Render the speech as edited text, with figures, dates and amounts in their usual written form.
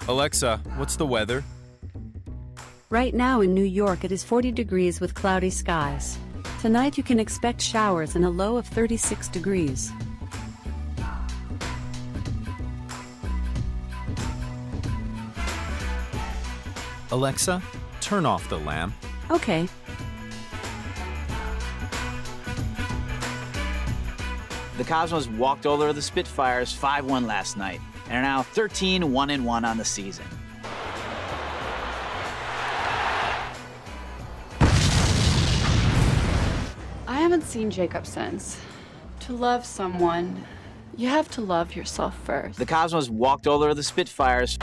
Alexa, what's the weather? Right now in New York it is 40 degrees with cloudy skies. Tonight you can expect showers and a low of 36 degrees. Alexa, turn off the lamp. Okay. The Cosmos walked over the Spitfires 5-1 last night and are now 13-1-1 on the season. I haven't seen Jacob since. To love someone, you have to love yourself first. The Cosmos walked over the Spitfires